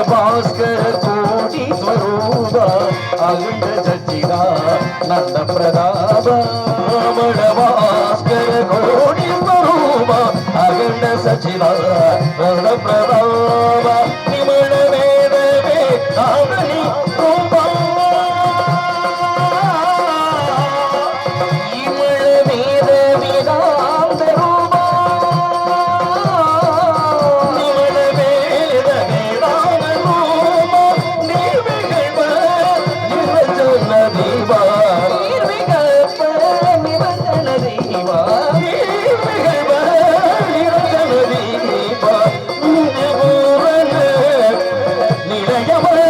भास्कर कोटि स्वरूप अगुंड सच्चिदा नंद प्रताप अमर भास्कर कोटि स्वरूप अगुंड सच्चिदा नंद प्रताप निमल वेद वेदावली रूपा निमल वेद वेदांत रूपा निमल वेद वेदांत रूपा निर्विकल्प निरंजन दीवा निर्विकल्प निरंजन दीवा निर्विकल्प निरंजन दीवा निपूर्ण निलयमय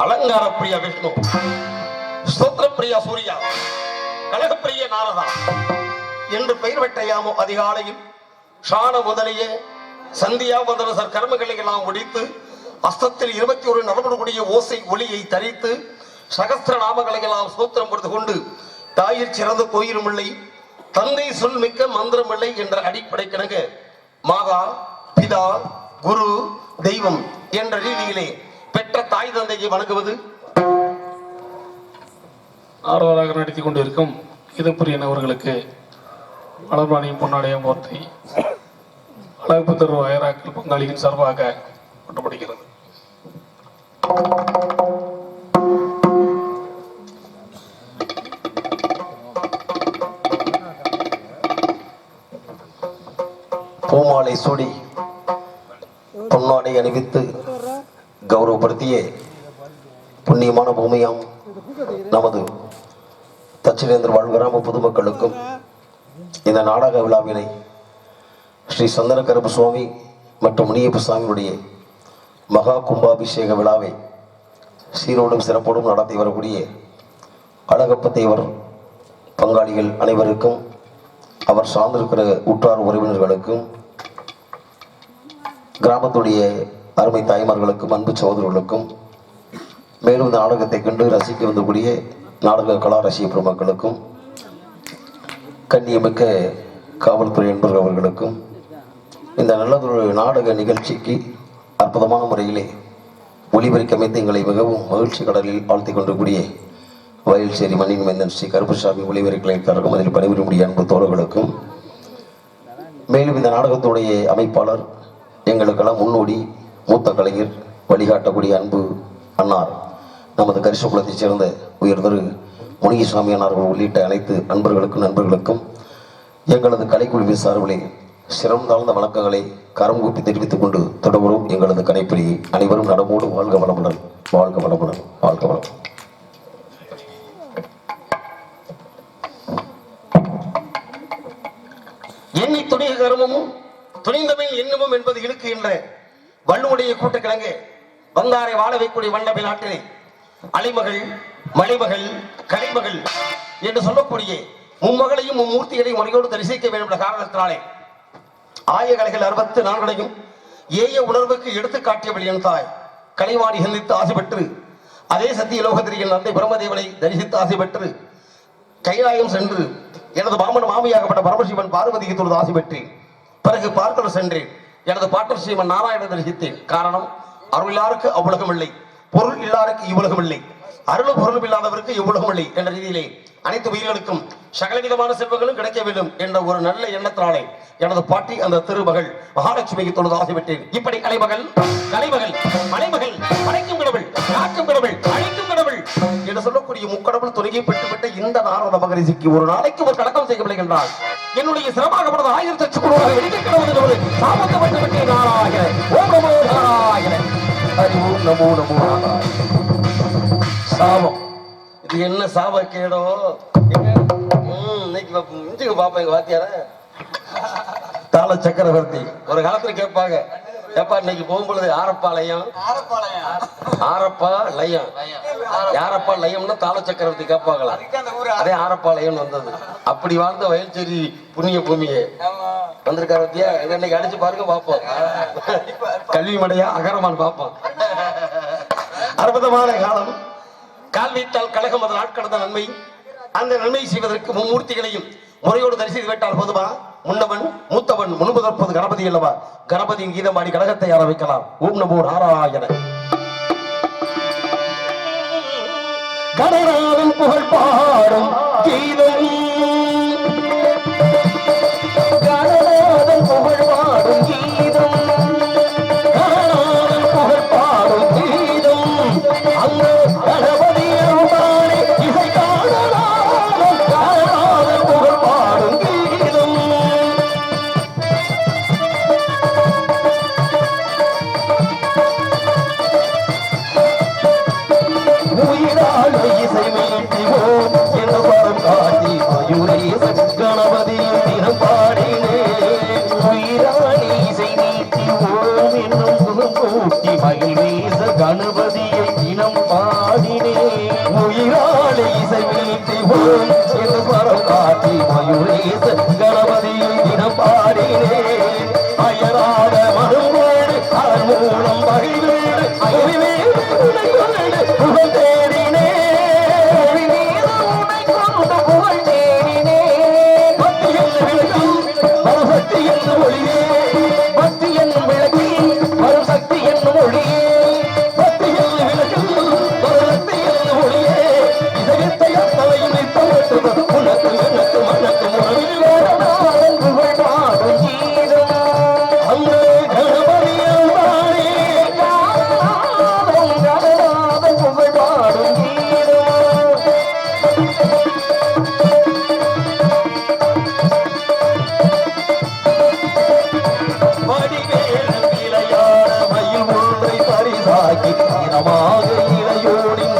அலங்கார பிரியா விஷ்ணு, ஸ்தோத்திர பிரியா சூர்யா, கலகப்பிரிய நாரதா என்று பெயர் பெற்றையாமோ அதிகாலையில் ஷான முதலிய சந்தியா வந்தன கர்மங்களை எல்லாம் ஒடித்து அஸ்தத்தில் 21 நரம்புடைய ஓசை ஒளியை தரித்து சகஸ்திர நாமங்களை எல்லாம் ஸ்தோத்திரம் பொறுத்து கொண்டு தாயிற் சிறந்த கோயிலும் இல்லை, தந்தை சொல் மிக்க மந்திரம் இல்லை என்ற அடிப்படை கணக்கு மாதா பிதா குரு தெய்வம் என்ற ரீதியிலே பெற்ற தாய் தந்தையை வணங்குவது. ஆர்வலராக நடத்தி கொண்டிருக்கும் இதப்புரியன் அவர்களுக்கு மலர்பாணியும் பொன்னாடையும் போர்த்தி அழகு தரு அயராக்கள் பங்காளியின் சார்பாக கொண்டப்படுகிறது. பூமாலை சூடி பொன்னாடை அணிவித்து கௌரவப்படுத்திய புண்ணியமான பூமியாம் நமது தட்சிணேந்திர வாழ்கிராம பொதுமக்களுக்கும் இந்த நாடக விழாவினை ஸ்ரீ சந்தனகருப்பு சுவாமி மற்றும் முனியப்ப சுவாமியுடைய மகா கும்பாபிஷேக விழாவை சீரோடும் சிறப்போடும் நடத்தி வரக்கூடிய அழகப்ப தேவர் பங்காளிகள் அனைவருக்கும், அவர் சார்ந்திருக்கிற உற்றார் உறவினர்களுக்கும், கிராமத்துடைய அருமை தாய்மார்களுக்கும், அன்பு சகோதரர்களுக்கும், மேலும் இந்த நாடகத்தை கண்டு ரசிக்க வந்தக்கூடிய நாடக கலா ரசிக பெருமக்களுக்கும், கண்ணியமிக்க காவல்துறை என்பவர் அவர்களுக்கும், இந்த நல்லதொரு நாடக நிகழ்ச்சிக்கு அற்புதமான முறையிலே ஒளிபரிக்கமைத்து எங்களை மிகவும் மகிழ்ச்சி கடலில் ஆழ்த்தி கொண்டிருக்கூடிய வயல்சேரி மண்ணின் மைந்தன் ஸ்ரீ கருப்பசாமி ஒளிபரிக்கலை தரக்கும் அதில் பணிபுரியக்கூடிய அன்பு தோழர்களுக்கும், மேலும் இந்த நாடகத்துடைய அமைப்பாளர், எங்களுக்கெல்லாம் முன்னோடி மூத்த கலைஞர், வழிகாட்டக்கூடிய அன்பு அன்னார், நமது கரிச குலத்தைச் சேர்ந்த உயர்திரு முனியசாமி அன்னார்கள் உள்ளிட்ட அனைத்து நண்பர்களுக்கும் எங்களது கலைக்குழுவின் சார்பிலே சிரம் தாழ்ந்த வணக்கங்களை கரம் கூப்பி தெரிவித்துக் கொண்டு தொடரும் எங்களது கலைப்பிரியை. அனைவரும் நடமோடு வாழ்க வளமுடன், வாழ்க வளமுடன், வாழ்க வளம். எண்ணி துணிக கர்மமும் துணிந்தமை எண்ணமும் என்பது இழுக்கு என்ற வள்ளுவுடைய கூட்டக்கிழங்கு வந்தாரை வாழ வைக்கூடிய வண்டமை நாட்டிலே அலைமகள், மலைமகள், கலைமகள் என்று சொல்லக்கூடிய மும்மகளையும் மும்மூர்த்திகளையும் முறையோடு தரிசிக்க வேண்டும் என்ற காரணத்தினாலே ஆய கலைகள் 64 ஏய உணர்வுக்கு எடுத்து காட்டியவள் என் தாய் கலைவாணி சந்தித்து ஆசை பெற்று அதே சத்திய லோகத்திரியின் தந்தை பிரம்மதேவனை தரிசித்து ஆசை பெற்று கைலாயம் சென்று எனது மாமன் மாமியாகப்பட்ட பரமசிவன் பார்வதிக்கு தொழுது ஆசை பெற்றேன். பிறகு பார்க்கல சென்றேன். எனது பாட்டர் ஸ்ரீமன் நாராயணன் தரிசித்தேன். காரணம், அருள் இல்லாருக்கு அவ்வுலகம் இல்லை, பொருள் இல்லாருக்கு இவ்வுலகம் இல்லை, அருளும் பொருளும் இல்லாதவருக்கு இவ்வுலகம் இல்லை என்ற ரீதியிலே அனைத்து உயிர்களுக்கும் சகலவிதமான செல்வங்களும் கிடைக்க வேண்டும் என்ற ஒரு நல்ல எண்ணத்தினாலே எனது பாட்டி அந்த திருமகள் மகாலட்சுமிக்கு தொழுது ஆசை பெற்றேன். இப்படி கலைமகள், மலைமகள், படைக்கும் கடவுள், காக்கும் கடவுள், அழைக்கும் கடவுள் என்று சொல்லக்கூடிய முக்கடவுள் துணையை பெற்றுவிட்ட இந்த நாரத மகரிஷிக்கு ஒரு நாளைக்கு ஒரு கலக்கம் செய்யவில்லை என்றால் என்னுடைய சிரமாகப்பட்டது 1000 லட்சம் குழுவாக வெடிக்க கிடவது சாபக்கப்பட்டு விட்டேன். நாராயண ஓம் நமோ நாராயண, ஹரி ஓம் நமோ நமோ நாராயண. சாபம் இது என்ன சாப கேடோ? இன்னைக்கு இஞ்சுக்கு பாப்பா எங்க வாத்தியார தாள சக்கரவர்த்தி ஒரு காலத்துல கேட்பாங்க, ஏப்பா இன்னைக்கு போகும்பொழுது ஆரப்பா லயம், யாரப்பா லயம்னா தாள சக்கரவர்த்தி கேட்பாங்களா? அதே ஆரப்பா லயம் வந்தது. அப்படி வாழ்ந்த வயல்சேரி புண்ணிய பூமியே வந்திருக்காரு பத்தியா? இன்னைக்கு அடிச்சு பாருங்க பாப்போம், கல்வி மடையா அகரமான் பாப்போம். அற்புதமான காலம். கால் வைத்தால் கழகம் அது நாட்கடந்த நன்மை. அந்த நன்மை செய்வதற்கு மும்மூர்த்திகளையும் முறையோடு தரிசித்து விட்டால் போதுமா? முன்னவன் மூத்தவன் முன்பதற்பது கணபதி அல்லவா? கணபதியின் கீதமாடி கழகத்தை ஆரம்பிக்கலாம். ஓம் நமோ நாராயண. கணநாதன் புகழ் பாடும் கீதம், கணநாதன் புகழ் பாடும் கீதம், கணநாதன் புகழ் பாடும் கீதம், அந்த கணபதி இசை காணநாதன் கணநாதன் புகழ் பாடும் கீதம். உயிரால் இசை மீட்டிவோம் என்று வரம் காட்டி மயூரேசன் கணபதியும் தினம் பாடினே. உயிரால் இசை மீட்டிவோம் என்னும் குணம் கூட்டி மயில் வீச கணபதியை தினம் பாடினே. உயிரால் இசை மீட்டிவோம் என்று வரம் காட்டி மயூரேசன் கணபதியும் தினம் பாடினே. அயராத மறுமோடு அதன் மூலம் மகிழ்வேடு அறிவேடு புகழ் தேடினே. புகழ் தேடினே. பக்தி என்னும் விளக்கில் மறுசக்தி என்னும் ஒளியே, பக்தி என்னும் விளக்கில் மறுசக்தி என்னும் ஒளியே, பக்தி என்னும் விளக்கில் மறுசக்தி என்னும் ஒளியே, இதயத்தை அத்தனையும் நித்தமட்டுவது உனக்கு எனக்கு மனக்கு முறையில் வேடனாதன் புகழ் பாடும் கீதம். அந்த கணபதியால் வாழே கணநாதன் கணநாதன் புகழ் பாடும் கீதம். வடிவேலன் விளையாட மயில் ஒன்றை பரிசாக்கி இனமாக இளையோடின்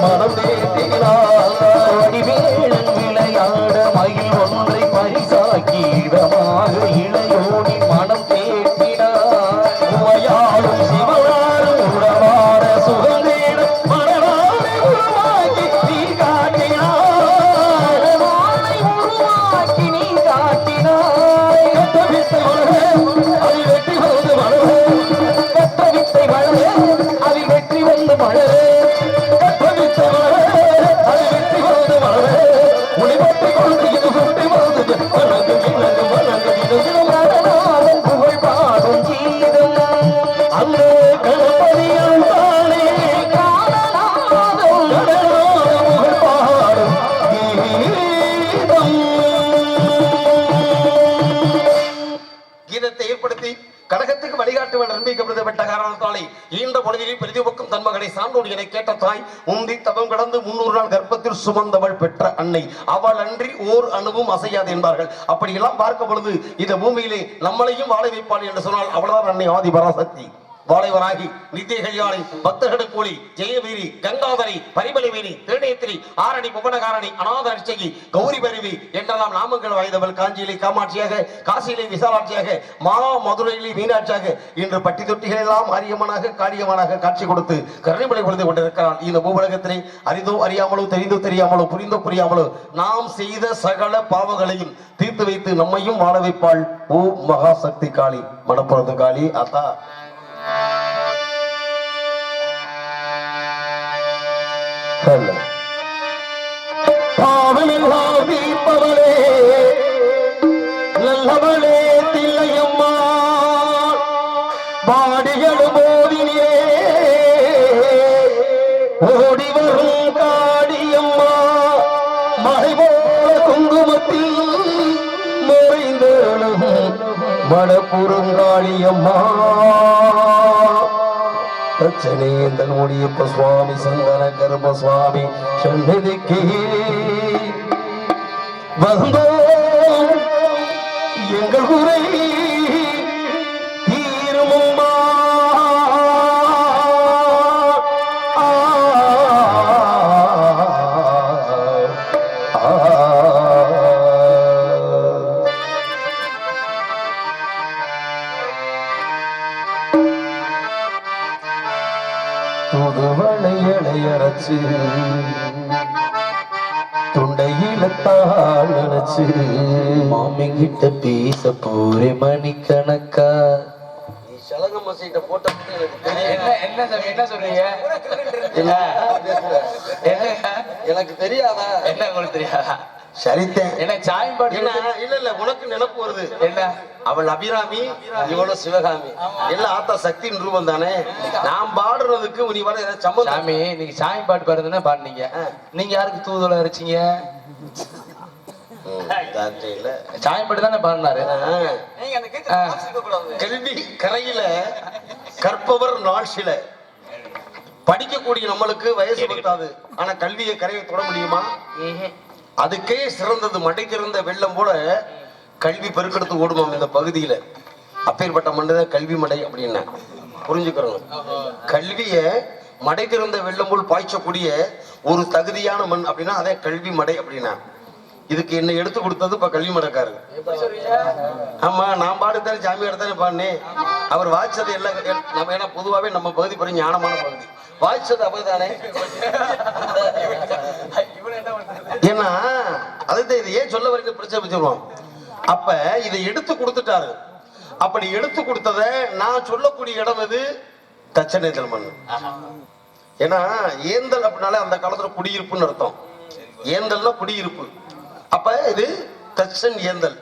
கீதத்தை ஏற்படுத்தி கழகத்துக்கு வழிகாட்டுவன் நம்பிக்கப்பட்ட காரணத்தாலே ஈன்ற பொழுதிலே பிரதிபக்கும் தன் மகனை சான்றோடு என கேட்ட தாய் உந்தி தவம் கடந்து 300 நாள் கர்ப்பத்தில் சுமந்தவள் பெற்ற அன்னை அவள் அன்றி ஓர் அணுவும் அசையாது என்பார்கள். அப்படியெல்லாம் பார்க்க பொழுது இந்த பூமியிலே நம்மளையும் வாழ வைப்பாள் என்று சொன்னால் அவள்தான் அன்னை ஆதி பராசக்தி. வாழைவராகி நித்திய கல்யாணி பக்தர்கள் கூலி ஜெயவீரி கங்காதரி பரிமளவீரி திருநேத்திரி ஆரணி புவனகாரணி அநாத அர்ச்சகி கௌரி பரிவி என்றெல்லாம் நாமங்கள் வாய்ந்தவள் காஞ்சியிலே காமாட்சியாக காசியிலே விசாலாட்சியாக மதுரையிலே மீனாட்சியாக இன்று பட்டி தொட்டிகள் எல்லாம் அரியமனாக காரியமனாக காட்சி கொடுத்து கருணைமலை கொடுத்து கொண்டிருக்கிறான். இந்த பூவுலகத்திலே அறிந்தோ அறியாமலோ தெரிந்தோ தெரியாமலோ புரிந்தோ புரியாமலோ நாம் செய்த சகல பாவங்களையும் தீர்த்து வைத்து நம்மையும் வாழ வைப்பாள் ஓ மகாசக்தி காளி மணப்புறது காளி அத்தா. பாவமெல்லாம் தீர்ப்பவளே நல்லவளே தில்லையம்மா பாடிகளும் ஓடினே ஓடி வரும் காடியம்மா மழை போல குங்குமத்தில் மறைந்தேழும் மணப்புறங்காளியம்மா தச்சனேந்தன் முடியப்ப சுவாமி சந்தன கர்ப்ப சுவாமி சந்நிதிக்கு வந்தோம் எங்கள் குறை தீருமம்மா. துடுவளையடையரச்சு துண்டையிலத்தான் நினைச்சு மாமி கிட்ட பேச போரே மணிக்கணக்கா. நீ சலங்க மசைட்ட போட்ட என்ன சொல்றீங்க? எனக்கு தெரியாதா? என்ன உங்களுக்கு தெரியாதா? சரித்தேன். என்ன சாயம் பாட்டு இல்ல உனக்கு நினைப்பு வருது. என்ன? அவள் அபிராமி இவளும் சிவகாமி எல்லாம் ஆத்தா சக்தியின் ரூபம் தானே. நான் பாடுறதுக்கு நீ வர சம்பந்தம். சாமி நீங்க சாயம் பாட்டு பாடுறதுன்னா பாடுனீங்க. நீங்க யாருக்கு தூதுவளை அரைச்சீங்க? சாயம் பாட்டு தானே பாடினாரு. கல்வி கரையில கற்பவர் நாட்சில படிக்கக்கூடிய நம்மளுக்கு வயசு பத்தாது. ஆனா கல்வியை கரையை தொட முடியுமா? அதுக்கே சிறந்தது மடை திறந்த வெள்ளம் போல கல்வி பெருக்கெடுத்து ஓடுமாம் இந்த பகுதியில. அப்பேற்பட்ட மண்ணுதான் கல்வி மடை அப்படின்னா புரிஞ்சுக்கிறோம். கல்விய மடை திறந்த வெள்ளம் போல் பாய்ச்சக்கூடிய ஒரு தகுதியான மண் அப்படின்னா அதே கல்வி மடை அப்படின்னா. இதுக்கு என்ன எடுத்து கொடுத்தது இப்ப கல்வி மடக்காரு. ஆமா நான் பாடுத்தானே சாமி எடுத்தானே பாடினேன். அவர் வாய்ச்சது எல்லாம் நம்ம ஏன்னா பொதுவாவே நம்ம பகுதி பெரிய ஞானமான பகுதி. வாய்ச்சது அவர் தானே. ஏன்னா அதுதான் இது ஏன் சொல்ல வரைக்கும் பிரச்சனை சொல்லுவோம். அப்ப இதை எடுத்து கொடுத்துட்டாரு. அப்படி எடுத்து கொடுத்தத நான் சொல்லக்கூடிய இடம் இது தச்சநேந்தல் மண். ஏன்னா ஏந்தல் அப்படின்னாலே அந்த காலத்துல குடியிருப்புன்னு அர்த்தம். ஏந்தல்னா குடியிருப்பு. அப்ப இது தச்சன் ஏந்தல்.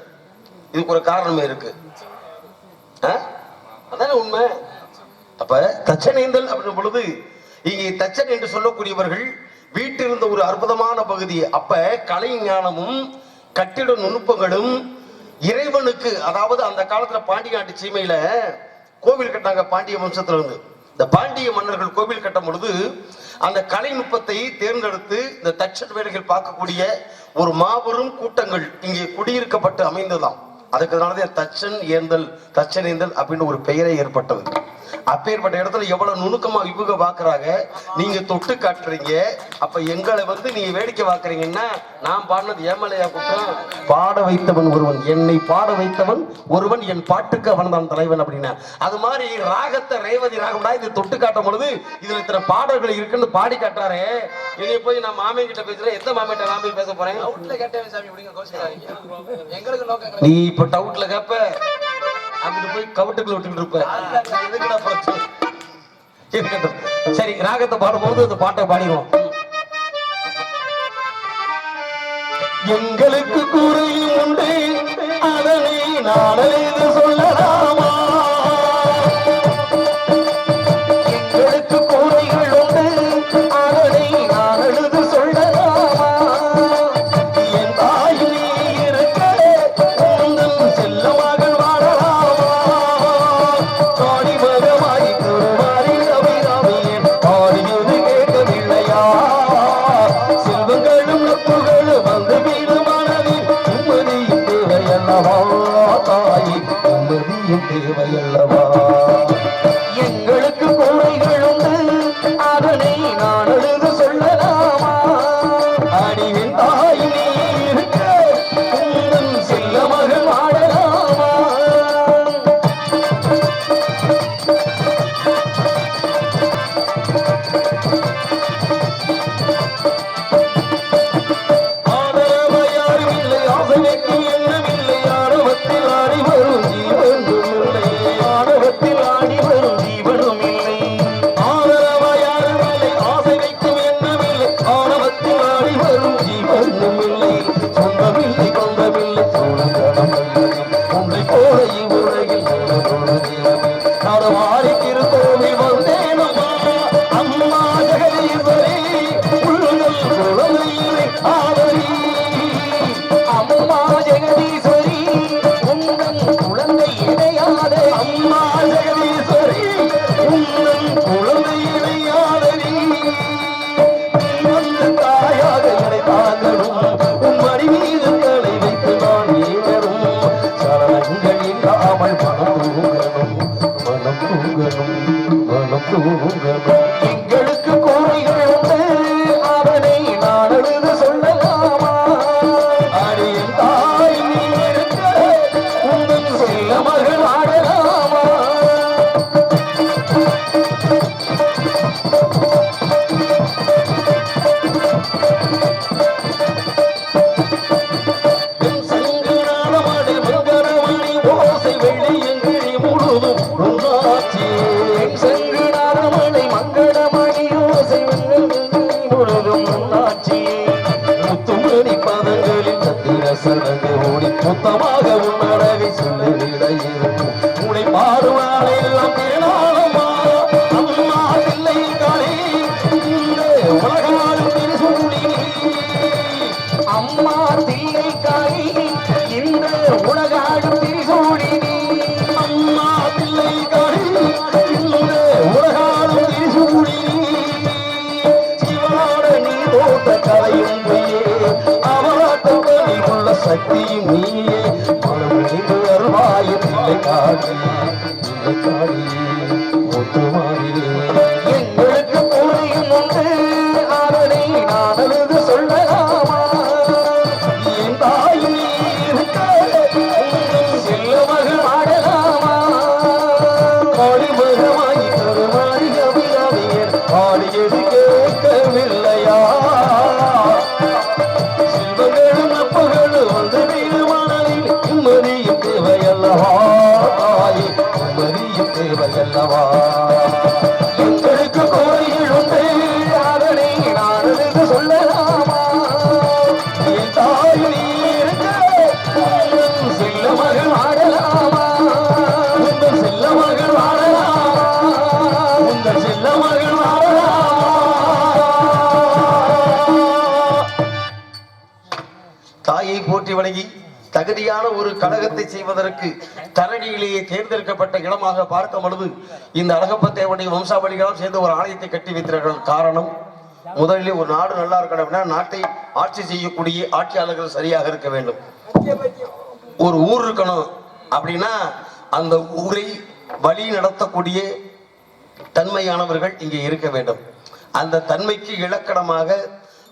இதுக்கு ஒரு காரணமே இருக்கு. அதான உண்மை. அப்ப தச்சனேந்தல் அப்படின்ற பொழுது இங்கே தச்சன் என்று சொல்லக்கூடியவர்கள் வீட்டிலிருந்த ஒரு அற்புதமான பகுதி. அப்ப கலை ஞானமும் கட்டிட நுணுப்பங்களும் இறைவனுக்கு, அதாவது அந்த காலத்துல பாண்டிய நாட்டு சீமையில கோவில் கட்டாங்க பாண்டிய வம்சத்துல இருந்து. இந்த பாண்டிய மன்னர்கள் கோவில் கட்டும் பொழுது அந்த கலை நுட்பத்தை தேர்ந்தெடுத்து இந்த தச்சன் வேலைகள் பார்க்கக்கூடிய ஒரு மாபெரும் கூட்டங்கள் இங்கே குடியிருக்கப்பட்டு அமைந்ததாம். அதுக்குனாலதான் தச்சன் ஏந்தல் தச்சனேந்தல் அப்படின்னு ஒரு பெயரே ஏற்பட்டது. அப்பேற்பட்ட இடத்துல எவ்வளவு நுணுக்கமா இவங்க பாக்குறாங்க. நீங்க தொட்டு காட்டுறீங்க. அப்ப எங்களை நீங்க வேடிக்கை பாக்குறீங்கன்னா நான் பாடினது ஏமலையா குற்றம். பாட வைத்தவன் ஒருவன், என்னை பாட வைத்தவன் ஒருவன், என் பாட்டுக்கு அவன் தான் தலைவன் அப்படின்னா. அது மாதிரி ராகத்தை ரேவதி ராகம்னா இது தொட்டு காட்டும் பொழுது இதுல இத்தனை பாடல்கள் இருக்குன்னு பாடி காட்டுறாரு. இனி போய் நான் மாமே கிட்ட பேசுறேன். எந்த மாமேட்ட நான் போய் பேச போறேன்? நீ இப்ப டவுட்ல கேப்ப அங்கிட்டு போய் கவட்டுக்குள்ள விட்டுக்கிட்டு இருப்ப. இருக்கட்டும். சரி, ராகத்தை பாடும்போது அந்த பாட்டை பாடிடுவோம். எங்களுக்கு கூறையும் உண்டு, அதனை நாளை சொல்லலாமா? எங்களுக்கு கூறைகள் உண்டு, அதனை நாளெழுது சொல்லலாமா? என் தாய் நீ இருக்க உந்தன் செல்ல மகள் வாழலாமா? காடி மகமாய் கருமாறி அபிராமியன் பாடியது கேட்கவில்லையா? செல்வங்களும் நட்புகளும் வந்து தாயி உண்மையும் தேவையல்லவா? எங்களுக்கு கூரைகள் உண்டு, அதனை நான் எழுது சொல்லலாமா? அடிவின் தாய் நீ இருக்க உந்தன் செல்ல மகள் வாழலாமா? ஆதரவையாரும் இல்லை, ஆசைக்கு எண்ணமில்லை, ஆணவத்தில் ஆடி வரும் ஜீவனும் இல்லை. ஆதரவையாரும் இல்லை, ஆசை வைக்கும் எண்ணமில்லை, ஆணவத்தில் ஆடி வரும் ஜீவனும் இல்லை. சொந்தமில்லை, கொண்டமில்லை, சோழகடம் உன்னை போல இவ்வுலகில் நான் வாரி திருக்கோவில் வந்தேனம்மா. அம்மா ஜெகதீஸ்வரி உள்ளங்கள் குழந்தையிலே ஆதரி. அம்மா ஜெகதீஸ்வரி உந்தன் குழந்தை இடையாதே. அம்மா ஜெகதீஸ்வரி உந்தன் குழந்தை இடையாதரி. நீ வந்து தாயாக என்னை தாங்கணும், உன் மடி மீது தலை வைத்து நான் ஏறணும். சரணங்கள் இல்லாமல் மனம் தூங்கணும், மனம் தூங்கணும், மனம் தூங்கணும். எங்களுக்கு கூரைகள் உண்டு, அதனை நான் எழுத சொல்லலாமா? அடியின் தாய் நீ இருக்க உந்தன் செல்ல மகள் ஆடலாமா? சங்கரானமடை மங்கரமணி ஓசை வெள்ளி எங்கிழி முழுதும் உன்னாட்சி. சங்கரானமடை மங்களமணி ஓசை வெள்ளி முழுதும் உன்னாட்சி. முத்துமணி பதங்களில் சத்திர சடங்கு ஓடி மொத்தமாக உன்னடவை சொல்லிவிட இருக்கும். உனை பாடுவாளெல்லாம் திருநாளம்மா. அம்மா பிள்ளை காளி இந்த உலகாலும் திருசூழி. அம்மா தில்லை காளி இந்த உலகாடும் திரிசூழினி. அம்மா தில்லை காளி இந்த உலகாடும் திரிசூழினி. சிவாட நீ தோட்ட கலையும் பொய்யே, அவராட்டத்தில் உள்ள சக்தியும் நீயே. மனம் நினைந்து அருள்வாய தில்லை காளி, தில்லை காளி முத்துமாரியே. எங்களுக்கு கூரையும் உண்டு, அதனை நான் எழுத சொல்லலாமா? என் தாய் நீ இருக்க உந்தன் செல்ல மகள் ஆடலாமா? காடி மகமாய் கருமாறி அபிராமியன் பாடியது கேட்கவில்லையா? செல்வங்களும் நட்புகளும் வந்து வீடுமானதில் உம்மதியும் தேவையல்லவா? தாயே உம்மதியும் தேவையல்லவா? எங்களுக்கு கோரிகள் உண்டு, அதனை நான் எழுத சொல்லலாமா? என் தாய் நீ இருக்க உந்தன் செல்ல மகள் ஆடலாமா? உந்தன் செல்ல மகள் ஆடலாமா? உந்தன் செல்ல மகள் ஆடலாமா? தாயை போற்றி வணங்கி தகுதியான ஒரு கழகத்தை செய்வதற்கு தரணியிலேயே தேர்ந்தெடுக்கப்பட்ட இடமாக பார்க்கும் பொழுது இந்த அழகப்பத்தேவனுடைய வம்சாவளிகளால் சேர்ந்து ஒரு ஆலயத்தை கட்டி வைத்தார்கள். காரணம், முதலில் ஒரு நாடு நல்லா இருக்கணும் அப்படின்னா நாட்டை ஆட்சி செய்யக்கூடிய ஆட்சியாளர்கள் சரியாக இருக்க வேண்டும். ஒரு ஊர் இருக்கணும் அப்படின்னா அந்த ஊரை வழி நடத்தக்கூடிய தன்மையானவர்கள் இங்கே இருக்க வேண்டும். அந்த தன்மைக்கு இலக்கணமாக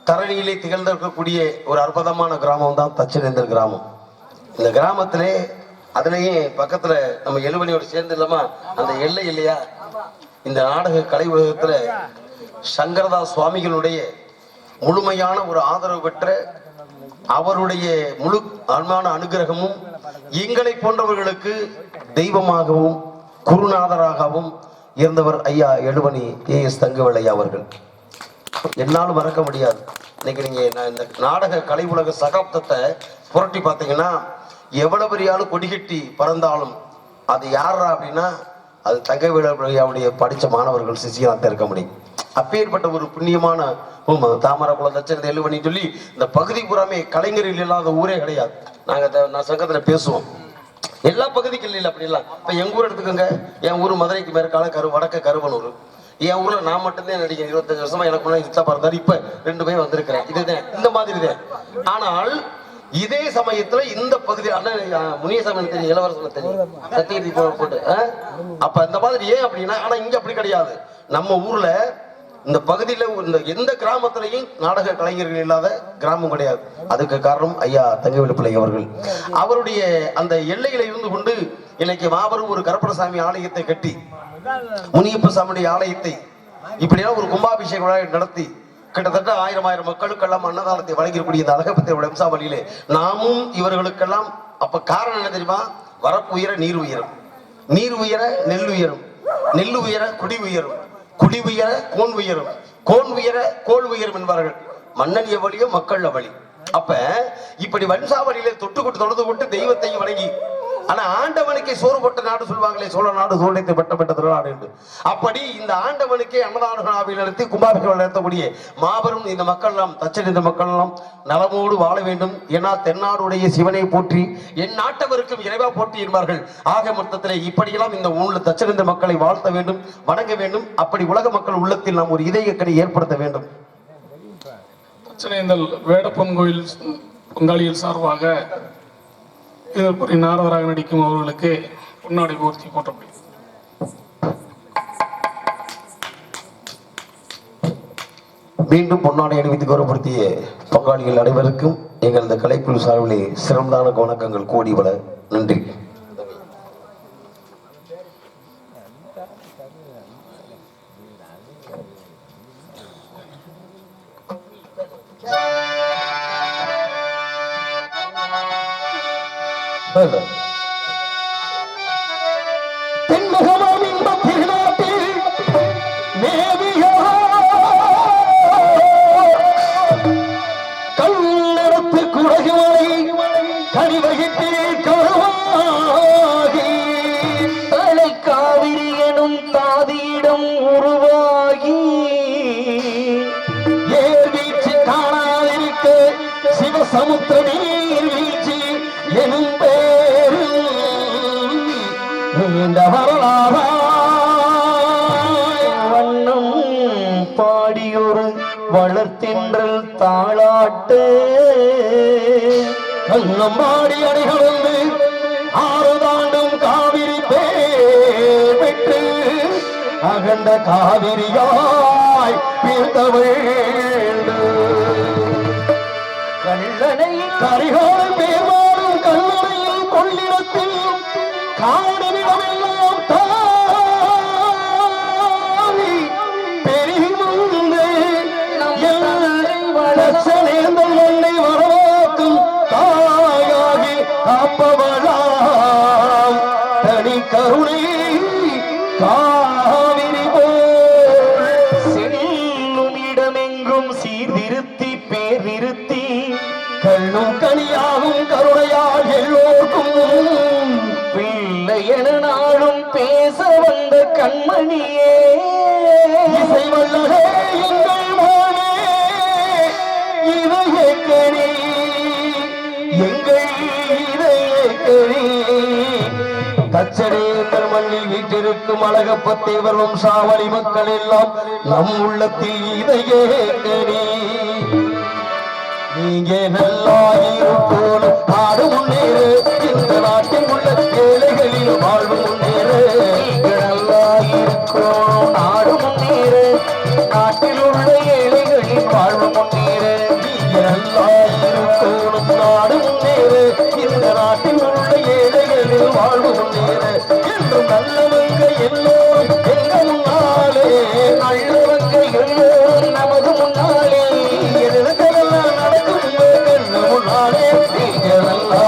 தரணியிலே திகழ்ந்திருக்கக்கூடிய ஒரு அற்புதமான கிராமம் தான் தச்சநேந்தல் கிராமம். இந்த கிராமத்திலே அதுலயே பக்கத்துல நம்ம எழுவனியோடு சேர்ந்து இல்லாம அந்த எல்லை இல்லையா, இந்த நாடக கலை உலகத்துல சங்கரதாஸ் சுவாமிகளுடைய முழுமையான ஒரு ஆதரவு பெற்ற அவருடைய முழு அன்பான அனுகிரகமும் எங்களை போன்றவர்களுக்கு தெய்வமாகவும் குருநாதராகவும் இருந்தவர் ஐயா எழுமணி AS தங்கவேலையா அவர்கள். என்னாலும் மறக்க முடியாது. இன்னைக்கு நீங்க இந்த நாடக கலை உலக சகாப்தத்தை புரட்டி பார்த்தீங்கன்னா எவ்வளவு பெரிய ஆளு கொடிகட்டி பறந்தாலும் அது யாரா அப்படின்னா அது தங்கவேலையாவுடைய படித்த மாணவர்கள் சிசியாக இருக்க முடியும். அப்பேற்பட்ட ஒரு புண்ணியமான தாமரை குளம் தச்சனது எழுவணி சொல்லி இந்த பகுதி பூராமே கலைஞர்கள் இல்லாத ஊரே கிடையாது. நான் சங்கத்தில் பேசுவோம். எல்லா பகுதிகள் இல்லை அப்படிலாம். இப்போ எங்கள் ஊர் எடுத்துக்கோங்க. என் ஊர் மதுரைக்கு மேற்கால வடக்க கருவனூர். என் ஊரில் நான் மட்டும்தான் நடிக்கிறேன். 25 வருஷமா எனக்கு முன்னாடி இத்தா பார்த்தாரு. இப்போ 2 பேர் வந்திருக்கிறேன். இதுதான் இந்த மாதிரி தான். ஆனால் இதே சமயத்துல இந்த பகுதி முனியசாமி தெரியும், இளவரசன் தெரியும், சத்தியதி போட்டு அப்ப இந்த மாதிரி ஏன் அப்படின்னா, ஆனா இங்க அப்படி கிடையாது. நம்ம ஊர்ல இந்த பகுதியில இந்த எந்த கிராமத்திலையும் நாடக கலைஞர்கள் இல்லாத கிராமம் கிடையாது. அதுக்கு காரணம் ஐயா தங்கவேலு பிள்ளை அவர்கள். அவருடைய அந்த எல்லையில இருந்து கொண்டு இன்னைக்கு மாபெரும் ஒரு கருப்பணசாமி ஆலயத்தை கட்டி, முனியப்ப சாமியுடைய ஆலயத்தை இப்படியெல்லாம் ஒரு கும்பாபிஷேக விழா நடத்தி கிட்டத்தட்ட 1000 மக்களுக்கெல்லாம் அன்னதானத்தை வழங்கியிருக்கூடிய இந்த அழகப்பத்திய வம்சாவளியிலே நாமும் இவர்களுக்கெல்லாம் அப்ப காரணம் என்ன தெரியுமா? வரப்பு உயர நீர் உயரும், நீர் உயர நெல் உயரும், நெல் உயர குடி உயரும், குடி உயர கோன் உயரும், கோன் உயர கோள் உயரும் என்பார்கள். மன்னன் எவ்வளியோ மக்கள் அவளி. அப்ப இப்படி வம்சாவளியிலே தொழுது கொண்டு தெய்வத்தையும் வணங்கி, ஆனா ஆண்டவனுக்கே சோறு போட்ட நாடு சொல்லுவாங்களே, சோழ நாடு சோழத்தை பெற்ற திருநாடு என்று. அப்படி இந்த ஆண்டவனுக்கே அன்னதான விழாவில் நடத்தி கும்பாபிஷேகம் நடத்தக்கூடிய மாபெரும் இந்த மக்கள் எல்லாம், தச்சனிந்த மக்கள் எல்லாம் நலமோடு வாழ வேண்டும். ஏன்னா தென்னாடுடைய சிவனை போற்றி என் நாட்டவருக்கும் இறைவா போற்றி என்பார்கள். ஆக மொத்தத்திலே இப்படியெல்லாம் இந்த ஊரில் தச்சனிந்த மக்களை வாழ்த்த வேண்டும், வணங்க வேண்டும். அப்படி உலக மக்கள் உள்ளத்தில் நாம் ஒரு இதயக்கடை ஏற்படுத்த வேண்டும். தச்சனேந்தல் வேடப்பன் கோயில் பங்காளிகள் சார்பாக இதற்கு நாரதராக நடிக்கும் அவர்களுக்கு பொன்னாடை போர்த்தி போற்றப்படுகிறது. மீண்டும் பொன்னாடை அணிவித்து கௌரவப்படுத்திய பங்காளிகள் அனைவருக்கும் எங்கள் இந்த கலைக்குழு சார்பிலே சிறந்தான வணக்கங்கள் கோடி பல நன்றி. தென்முகமாம் இன்பத் திருநாட்டில் மேவியா கல்லெடுத்து குடகுமலை கனிவகிட்டு கருவாகி தலை காவிரி எனும் தாதியிடம் உருவாகி ஏர் வீச்சு காணாதிருக்க சிவசமுத்திர நீர் வீச்சு எனும் நீண்ட வரலாறாய் வண்ணம் பாடியொரு வளர்த்தென்றல் தாளாட்டு கண்ணம் பாடி அடைகளந்து 6 தாண்டும் காவிரி பெற்று அகண்ட காவிரியாய் பிறந்தவள் கல்லணையில் கரிகால் பேர்வாடும் கல்லணையில் கொள்ளிடத்தில் காணவிடமெல்லாம் தாவி பெருகிமுந்து தச்சனேந்தல் என்னை வரவாக்கும் தாயாகி காப்பவளாம் தனி கருணை காவிரி போல் செல்லும் இடமெங்கும் சீர்திருத்தி பேர் நிறுத்தி கண்ணும் கனியாகும் கருணையால் எல்லோருக்கும் என நாளும் பேச வந்த கண்மணியே இசை வல்லகே எங்கள் மோனே இதயக்கணி எங்கள் இதயக்கணி தச்சனேந்தர் மண்ணில் வீட்டிருக்கும் அழகப்பத்தேவர் வம்சாவளி மக்கள் எல்லாம் நம் உள்ளத்தில் இதயக்கணி. நீங்க நல்லா இருப்போல் நாடு முன்னேறு, இந்த நாட்டில் உள்ள ஏழைகளில் வாழ்வு முன்னேறு. நீங்க நல்லா இருக்கோம் நாடு முன்னேறு, நாட்டில் உள்ள ஏழைகளின் வாழ்வு முன்னேறு. நீங்க நல்லா இருக்கோம் நாடு முன்னேறு, இந்த நாட்டில் உள்ள ஏழைகளில் வாழ்வு முன்னேறு. என்றும் நல்லவங்க எல்லோரும் எங்க முன்னாலே, நல்லவங்க எல்லோரும் நமது முன்னாலே. நடக்கும் முன்னாலே நீங்க நல்லா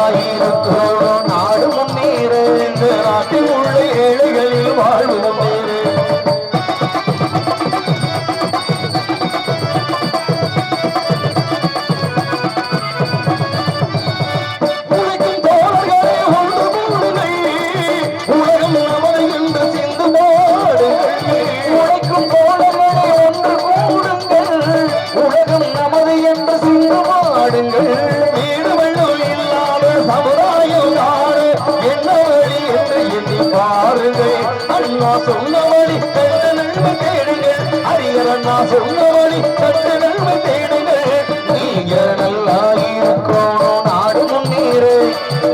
உலகம் நமது என்று சிந்து பாடுங்கள். வீடு வெள்ளம் இல்லாத சமுதாயம் நாடு என்ன வழி என்று எண்ணி பாருங்கள். அண்ணா சொன்னபடி கண்டு நன்மை தேடுங்கள். அறிஞர் அண்ணா சொன்னபடி கண்டு நன்மை தேடுங்கள். நீங்க நல்லா இருக்கணும், நாடு முன்னேற,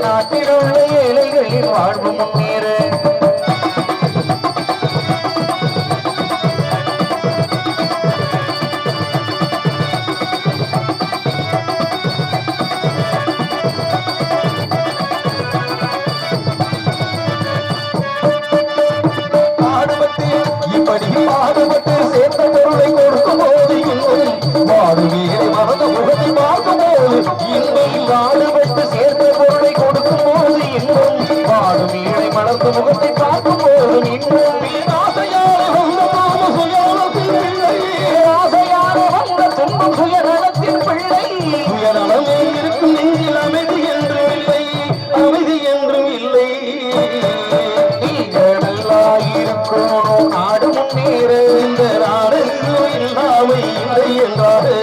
நாட்டில் உள்ள ஏழைகளின் வாழ்வு முன்னேற. பாடுபட்டு சேர்ந்த பொருளை கொடுக்கும் போது இன்னும் பாடுவீரை மறந்த முகத்தை பார்க்கும் போது இன்னும் பாடுபட்டு சேர்ந்த பொருளை கொடுக்கும் போது இன்னும் பாடுவீரை மலர்ந்த முகத்தை பார்க்கும் போது இன்னும் ஆசையார வந்த பாவம் சுயநலத்தின் பிள்ளை. ஆசையான வந்த துன்பம் சுயநலத்தின் பிள்ளை. சுயநலமே இருக்கும் நெஞ்சில் அமைதி என்றும் இல்லை, அமைதி என்றும் இல்லை. நீங்க நல்லா இருக்கணும், நாடு முன்னேற. இந்த நாடெங்கும் இல்லாமை இல்லை என்றாரு.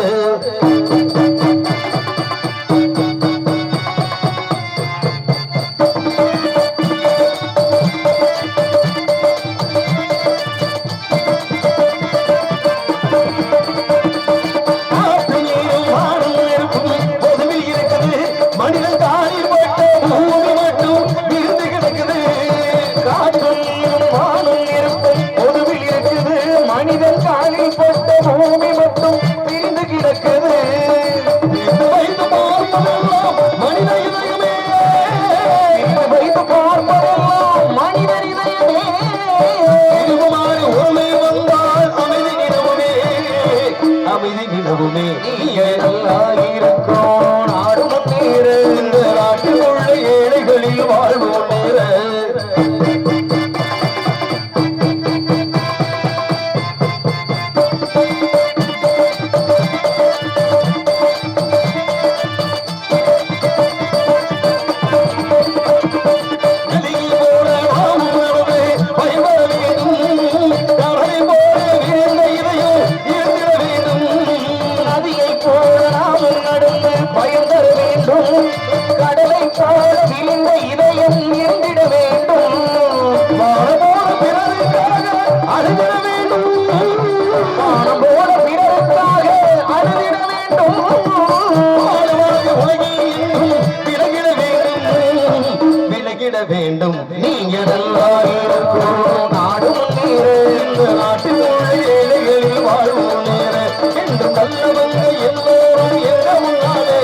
மனிதன் காலில் பட்ட பூமி மட்டும் விருந்து கிடக்குது. காற்றும் நீரும் வானும் இருக்கும் பொதுவில் இருக்குது. மனிதன் காலில் பட்ட பூமி மட்டும் பிரிந்து கிடக்குது. வைத்து பார்ப்பதெல்லாம் மனித இதயமே, வைத்து பார்ப்பதெல்லாம் மனிதர் இதயமே. இதுமாறு ஒருமை வந்தால் அமைதி நிலவுமே, அமைதி நிலவுமே. நீங்க நல்லா இருக்கணும், நாடு முன்னேற. இந்த நாட்டில் உள்ள ஏழைகளில் வாழ்வு முன்னேற. நதியை போல நாமும் நடந்து பயன்பட வேண்டும். கடலை போல வீழ்ந்த இதயம் இருந்திட வேண்டும். நதியை போல நாமும் நடந்து பயன் தர வேண்டும். கடலை போல விழுந்த இதயம் இருந்திட வேண்டும். வானம் போல பிறருக்காக அழுதிட வேண்டும். வானம் போல பிறருக்காக அழுதிட வேண்டும். வாழ்வாக உலகில் இன்னும் விலகிட வேண்டும், விலகிட வேண்டும். நீங்க நல்லா இருக்கணும், நாடு முன்னேற. இந்த நாட்டில் உள்ள ஏழைகளில் வாழ்வு முன்னேற. என்று நல்லவங்க எல்லோரும் எங்க முன்னாலே,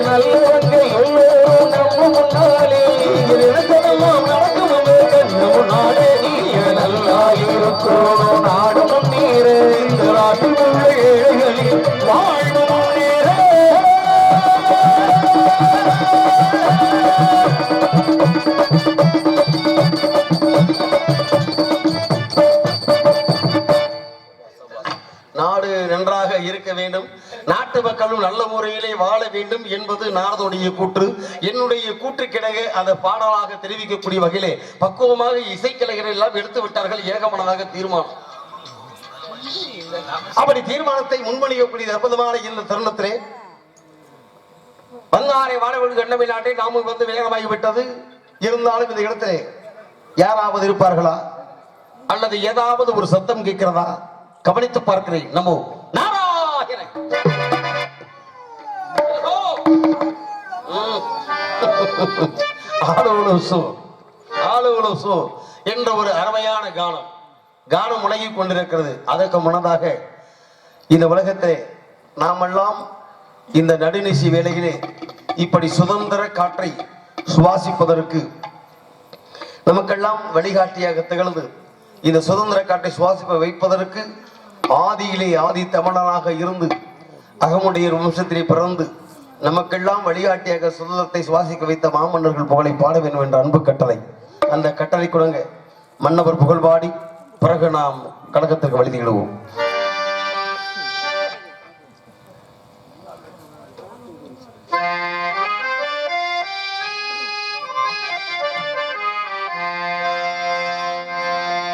நல்லவங்க எல்லோரும் நம்ம முன்னாலே. நீங்க நினைச்சதெல்லாம் நடக்கும் உங்க கண்ணு முன்னாலே. நீங்க நல்லா இருக்கணும், நாடு முன்னேற. இந்த நாட்டில் உள்ள ஏழைகளில் வாழ்வு முன்னேற. நாடு நன்றாக இருக்க வேண்டும், நாட்டு மக்களும் நல்ல முறையிலே வாழ வேண்டும் என்பது நாரதுடைய கூற்று. என்னுடைய கூற்றுக்கிடையே அதை பாடலாக தெரிவிக்கக்கூடிய வகையிலே பக்குவமாக இசைக்கலைஞர்கள் எல்லாம் எடுத்து விட்டார்கள். ஏகமனதாக தீர்மானம். அப்படி தீர்மானத்தை முன்மொழியக்கூடிய அற்புதமான இந்த தருணத்திலே வந்தாரை வாழவர்கள் எண்ணமை நாட்டை நாமும் வந்து வேகமாகிவிட்டது. இருந்தாலும் இந்த இடத்திலே யாராவது இருப்பார்களா அல்லது ஏதாவது ஒரு சத்தம் கேட்கிறதா? கவனித்து பார்க்கிறேன். நமோ நாராயண என்ற ஒரு அருமையான கானம் முழங்கிக் கொண்டிருக்கிறது. அதற்கு முன்னதாக இந்த உலகத்தை நாமெல்லாம் இந்த நடுநிசி வேளையிலே இப்படி சுதந்திர காற்றை சுவாசிப்பதற்கு நமக்கெல்லாம் வழிகாட்டியாக திகழ்ந்து இந்த சுதந்திர காற்றை சுவாசிப்ப வைப்பதற்கு ஆதியிலே ஆதி தமிழனாக இருந்து அகமுடையர் வம்சத்திலே பிறந்து நமக்கெல்லாம் வழிகாட்டியாக சுதந்திரத்தை சுவாசிக்க வைத்த மாமன்னர்கள் புகழை பாட வேண்டும் என்ற அன்பு கட்டளை. அந்த கட்டளை கொடுங்க மன்னவர் புகழ் பாடி பிறகு நாம் கழகத்திற்கு வழிதிடுவோம்.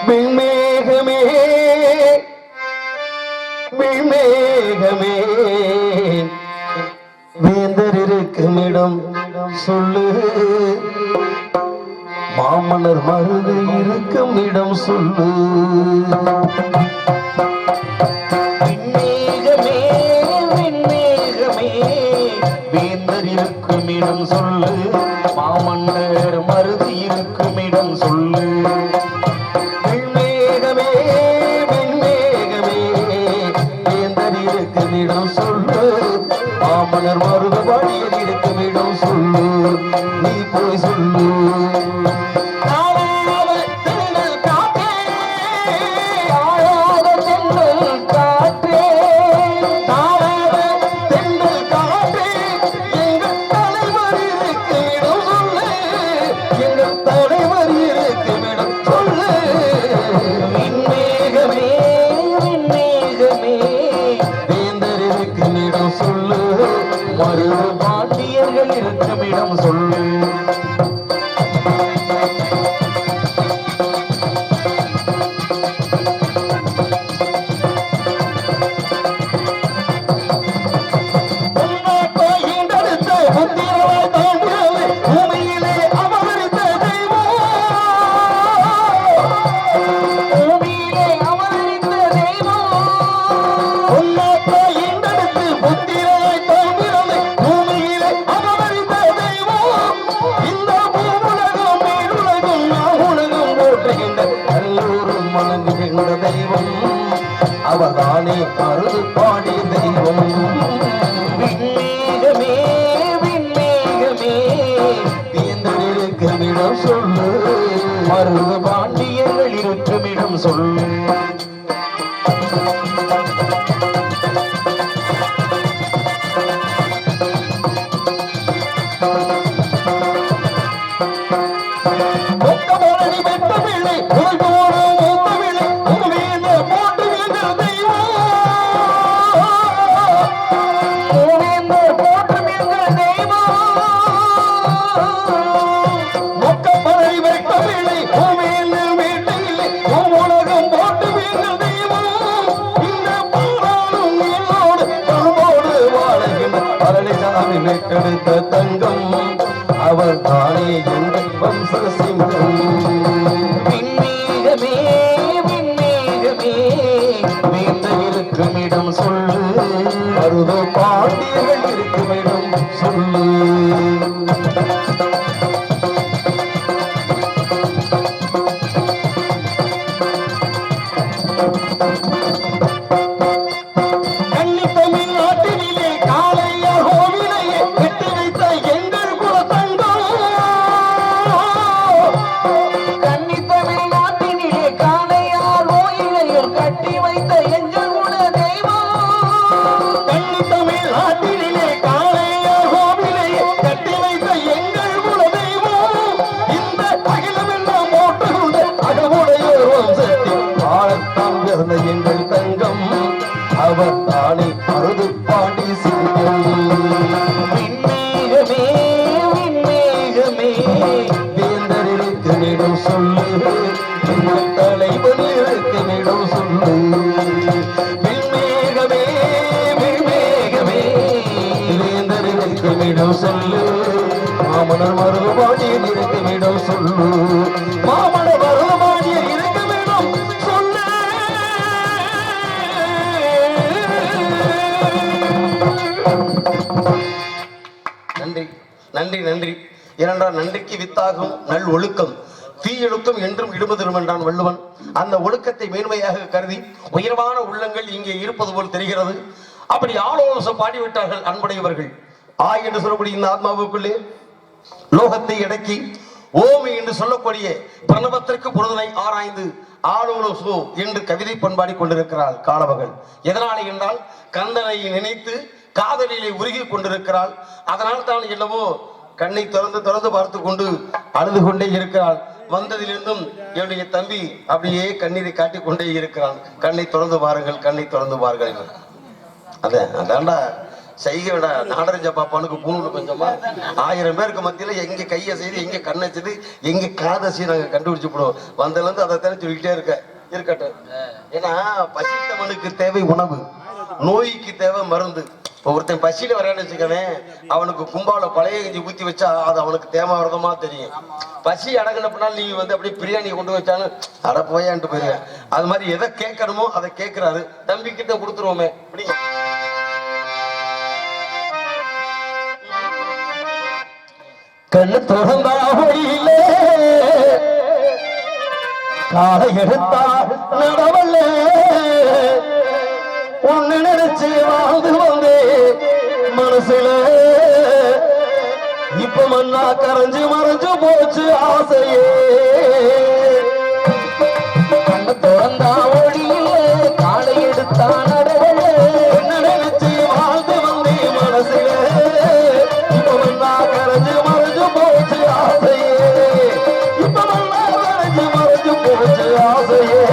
விண்மேகமே விண்மேகமே விண்ணேகமே வேந்தர் இருக்கும் இடம் சொல்லு மாமன்னர் மருது இருக்கும் இடம் சொல்லு விண்ணேகமே விண்ணேகமே வேந்தர் இருக்கும் இடம் சொல்லு மாமன்னர் மருது இருக்கும் இடம் சொல்லு விண்ணேகமே விண்ணேகமே வேந்தர் இருக்கும் இடம் சொல்லு மாமன்னர் மருது பாடியர் இருக்கும் இடம் சொல்லு நீ போய் சொல்லு பாண்டியர்கள் இருக்கும் இடம் சொல்லு தெய்வம் அவர்தானே மருது பாடிய தெய்வம் விண்ணேகமே விண்ணேகமே வேந்தர் இருக்கும் இடம் சொல்லு மருது பாண்டியர்கள் இருக்கும் இடம் சொல்லு எடுத்த தங்கம் அவர் தானே எங்கள் வம்ச சிங்கம் விண்ணேகமே விண்ணேகமே வேந்தர் இருக்கும் இடம் சொல்லு மருது பாண்டியர்கள் இருக்கும் இடம் சொல்லு எங்கள் தங்கம் அவர் தானே மருது பாடி சிங்கம் விண்ணேகமே விண்ணேகமே வேந்தர் இருக்கும் இடம் சொல்லு எங்கள் தலைவன் இருக்கும் இடம் சொல்லு விண்ணேகமே விண்ணேகமே வேந்தர் இருக்கும் இடம் சொல்லு மாமன்னர் மருது பாடியர் இருக்கும் இடம் சொல்லு மாமன்னர் மருது பாடியர் இருக்கும் இடம் சொல்லு நன்றி நன்றி நன்றி இரண்டாம் நன்றிக்கு வித்தாகும் நல் ஒழுக்கம் தீயொழுக்கம் என்றும் இடுமதிரும் என்றான் வள்ளுவன் அந்த ஒழுக்கத்தை மேன்மையாக கருதி உயர்வான உள்ளங்கள் இங்கே இருப்பது போல் தெரிகிறது அப்படி ஆலோசனை பாடிவிட்டார்கள் அன்புடையவர்கள் ஆய் என்று சொல்லக்கூடிய இந்த ஆத்மாவுக்குள்ளே லோகத்தை அடக்கி ஓமி என்று சொல்லக்கூடிய பிரணவத்திற்கு பொருதனை ஆராய்ந்து ஆலோசோ என்று கவிதை பண்பாடி கொண்டிருக்கிறாள் காலமகள் எதனாலே என்றால் கந்தனை நினைத்து காதலிலே உருகி கொண்டிருக்கிறாள் அதனால் தான் என்னவோ கண்ணை திறந்து திறந்து பார்த்து கொண்டு அழுது கொண்டே இருக்கிறாள் வந்ததிலிருந்தும் என்னுடைய தம்பி அப்படியே கண்ணீரை காட்டிக் கொண்டே இருக்கிறான் கண்ணை திறந்து பாருங்கள் கண்ணை திறந்து பாருங்கள் அதான்டா செய்கிற நாடரஞ்ச பாப்பானுக்கு பூணூல் கொஞ்சமா 1000 பேருக்கு மத்தியில எங்க கையை செய்து எங்க கண்ணை செய்து எங்க காதசி நாங்க கண்டுபிடிச்சு போடுவோம் வந்ததுல இருந்து அதை தானே சொல்லிக்கிட்டே இருக்கட்டும் ஏன்னா பசித்தவனுக்கு தேவை உணவு நோய்க்கு தேவை மருந்து. இப்போ ஒருத்தன் பசியில வரான்னு வச்சுக்கவேன், அவனுக்கு கும்பால பழைய கஞ்சி ஊத்தி வச்சா அது அவனுக்கு தேமாவிரதமா தெரியும். பசி அடங்கினப்பனால நீங்க வந்து அப்படியே பிரியாணி கொண்டு வச்சாலும் அட போயான்ட்டு போயிருவேன். அது மாதிரி எதை கேட்கணுமோ அதை கேட்கிறாரு. தம்பி கிட்ட கொடுத்துருவோமே அப்படி. கண்ணு திறந்தா வழியிலே காலை எடுத்தா நடவல்ல ஒண்ணு நினைச்சு வாழ்ந்து வந்தே மனசுல இப்ப மண்ணா கரைஞ்சு மறைஞ்சு போச்சு ஆசையே. கண்ணு திறந்தா ஒளியிலே காலை எடுத்தா நடவல்ல ஒண்ணு நினைச்சு வாழ்ந்து வந்தே மனசுல இப்ப மண்ணா கரைஞ்சு மறைஞ்சு போச்சு ஆசையே. இப்ப மண்ணா கரைஞ்சு மறைஞ்சு போச்சு ஆசையே.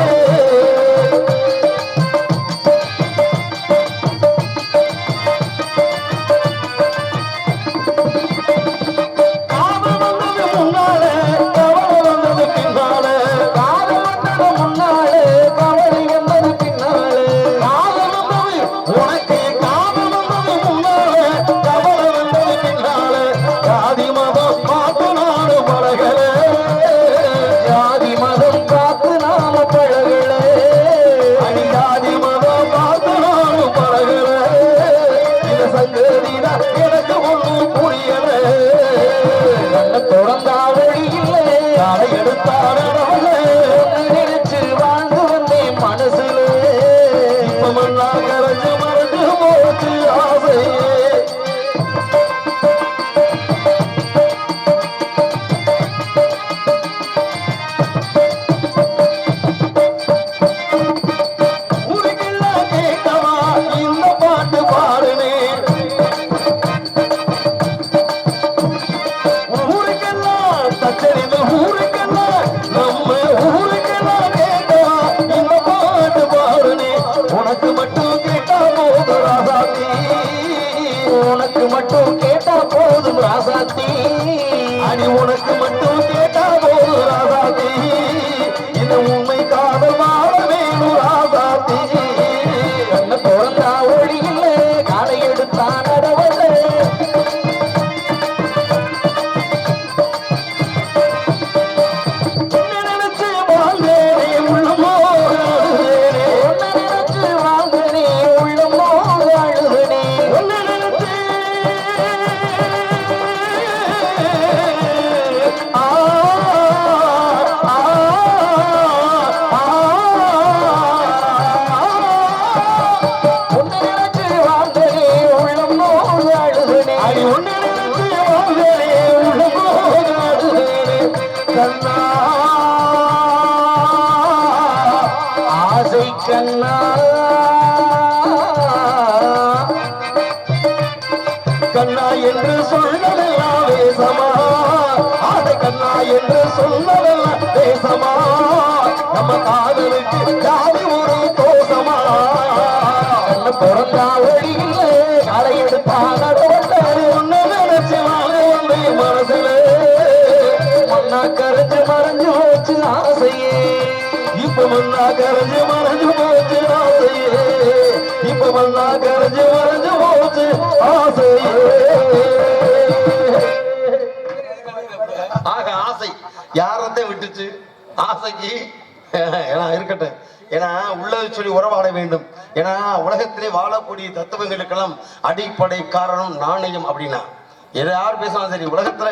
அடி உனக்கு மட்டும் கேட்டா போது ராசாத்தி இந்த உண்மை காதல் வாழ வேணும் ராசாத்தி. கண்ண பிறந்தா ஒளி இல்லை காலை எடுத்தா நடவல்ல நினைச்சு வாழ்ந்தேனே உள்ளமோ நினைச்சு வாழ்ந்தனே உள்ளமோ அழுதனே கண்ணா கண்ணா என்று சொன்னதெல்லாம் வேசமா ஆடை கண்ணா என்று சொன்னதெல்லாம் வேசமா நம்ம காதலுக்கு ஜாதி ஒரு தோசமா. கண்ணு பிறந்தா ஒளி இல்லை காலை எடுத்தா நடவல்ல ஒண்ணு நினைச்சு வாழ வந்து மனசுல மண்ணா கரைஞ்சு மறைஞ்சு போச்சு ஆசையே. இப்ப மண்ணா கரைஞ்சு மறைஞ்சு போச்சு ஆசையே. இப்ப மண்ணா கரைஞ்சு மறைஞ்சு போச்சு ஆசையே. ஆக ஆசை யாரத்தை விட்டுச்சு ஆசைக்கு ஏன்னா இருக்கட்டும். ஏன்னா உள்ளதை சொல்லி உறவாட வேண்டும். ஏன்னா உலகத்திலே வாழக்கூடிய தத்துவங்களுக்கெல்லாம் அடிப்படை காரணம் நாணயம். அப்படின்னா எதை யார் பேசலாம் சரி, உலகத்துல